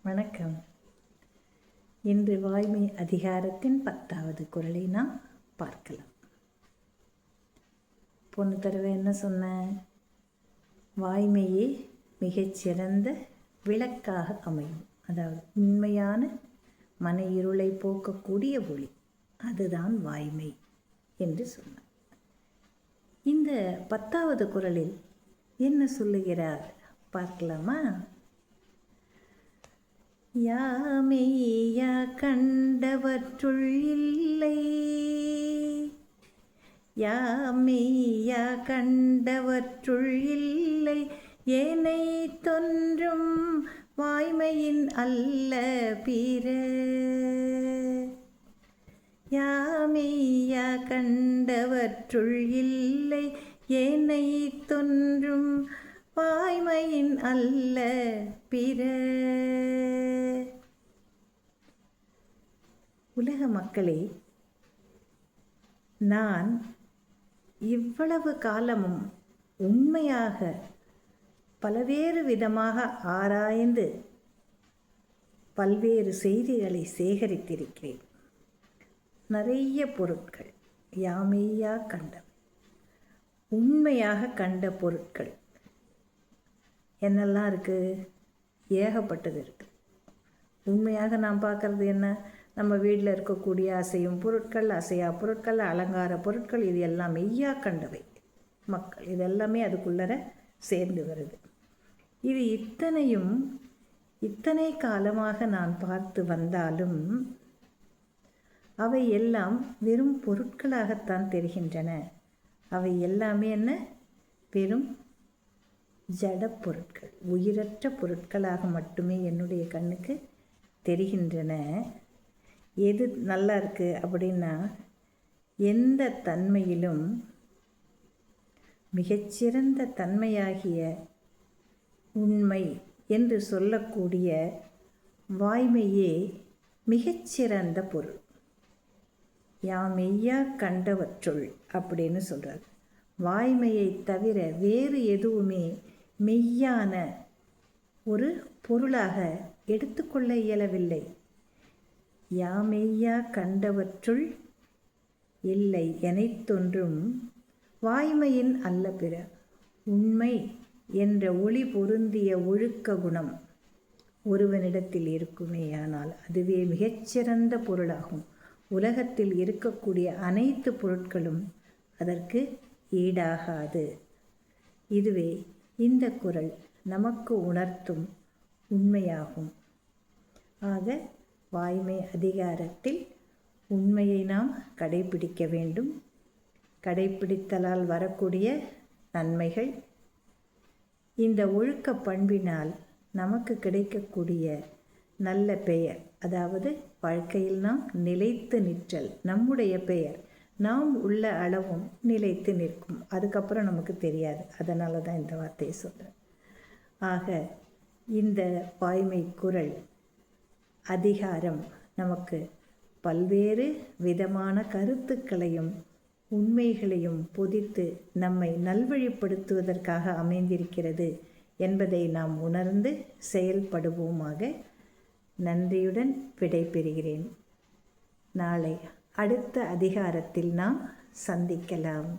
வணக்கம். இன்று வாய்மை அதிகாரத்தின் 10வது குறளை நாம் பார்க்கலாம். போன தடவை என்ன சொன்னேன்? வாய்மையே மிகச்சிறந்த விளக்காக அமையும். அதாவது உண்மையான மன இருளை போக்கக்கூடிய ஒளி, அதுதான் வாய்மை என்று சொன்னார். இந்த 10வது குறளில் என்ன சொல்லுகிறார் பார்க்கலாமா? யாமெய்யா கண்டவற்றுள் இல்லை, யாமெய்யா கண்டவற்றுள் இல்லை, ஏனை தொன்றும் வாய்மையின் அல்ல பிற. யாமெய்யா கண்டவற்றுள் இல்லை, ஏனை தொன்றும் வாய்மையின் அல்ல பிற. உலக மக்களே, நான் இவ்வளவு காலமும் உண்மையாக பல்வேறு விதமாக ஆராய்ந்து பல்வேறு செய்திகளை சேகரித்திருக்கிறேன். நிறைய பொருட்கள் யாமெய்யா கண்டவை, உண்மையாக கண்ட பொருட்கள் என்னெல்லாம் இருக்குது? ஏகப்பட்டது இருக்குது. உண்மையாக நாம் பார்க்குறது என்ன? நம்ம வீட்டில் இருக்கக்கூடிய அசையும் பொருட்கள், அசையா பொருட்கள், அலங்கார பொருட்கள், இது எல்லாம் மெய்யா கண்டவை மக்கள். இது எல்லாமே அதுக்குள்ளர சேர்ந்து வருது. இது இத்தனை காலமாக நான் பார்த்து வந்தாலும் அவை எல்லாம் வெறும் பொருட்களாகத்தான் தெரிகின்றன. அவை எல்லாமே என்ன? வெறும் ஜட பொருட்கள், உயிரற்ற பொருட்களாக மட்டுமே என்னுடைய கண்ணுக்கு தெரிகின்றன. எது நல்லா இருக்குது அப்படின்னா, எந்த தன்மையிலும் மிகச்சிறந்த தன்மையாகிய உண்மை என்று சொல்லக்கூடிய வாய்மையே மிகச்சிறந்த பொருள். யாமெய்யா கண்டவற்றுள் அப்படின்னு சொல்கிறார். வாய்மையை தவிர வேறு எதுவுமே மெய்யான ஒரு பொருளாக எடுத்துக்கொள்ள இயலவில்லை. யாமெய்யா கண்டவற்றுள் இல்லை, எனைத்தொன்றும் வாய்மையின் அல்ல பிற. உண்மை என்ற ஒளி பொருந்திய ஒழுக்க குணம் ஒருவனிடத்தில் இருக்குமேயானால் அதுவே மிகச்சிறந்த பொருளாகும். உலகத்தில் இருக்கக்கூடிய அனைத்து பொருட்களும் அதற்கு ஈடாகாது. இதுவே இந்த குறள் நமக்கு உணர்த்தும் உண்மையாகும். ஆக வாய்மை அதிகாரத்தில் உண்மையை நாம் கடைபிடிக்க வேண்டும். கடைபிடித்தலால் வரக்கூடிய நன்மைகள், இந்த ஒழுக்க பண்பினால் நமக்கு கிடைக்கக்கூடிய நல்ல பெயர், அதாவது வாழ்க்கையில் நாம் நிலைத்து நிற்றல், நம்முடைய பெயர் நாம் உள்ள அளவும் நிலைத்து நிற்கும். அதுக்கப்புறம் நமக்கு தெரியாது. அதனால தான் இந்த வார்த்தையை சொல்கிறேன். ஆக இந்த வாய்மை குறள் அதிகாரம் நமக்கு பல்வேறு விதமான கருத்துக்களையும் உண்மைகளையும் பொதித்து நம்மை நல்வழிப்படுத்துவதற்காக அமைந்திருக்கிறது என்பதை நாம் உணர்ந்து செயல்படுவோமாக. நன்றியுடன் விடைபெறுகிறேன். நாளை அடுத்த அதிகாரத்தில் நாம் சந்திக்கலாம்.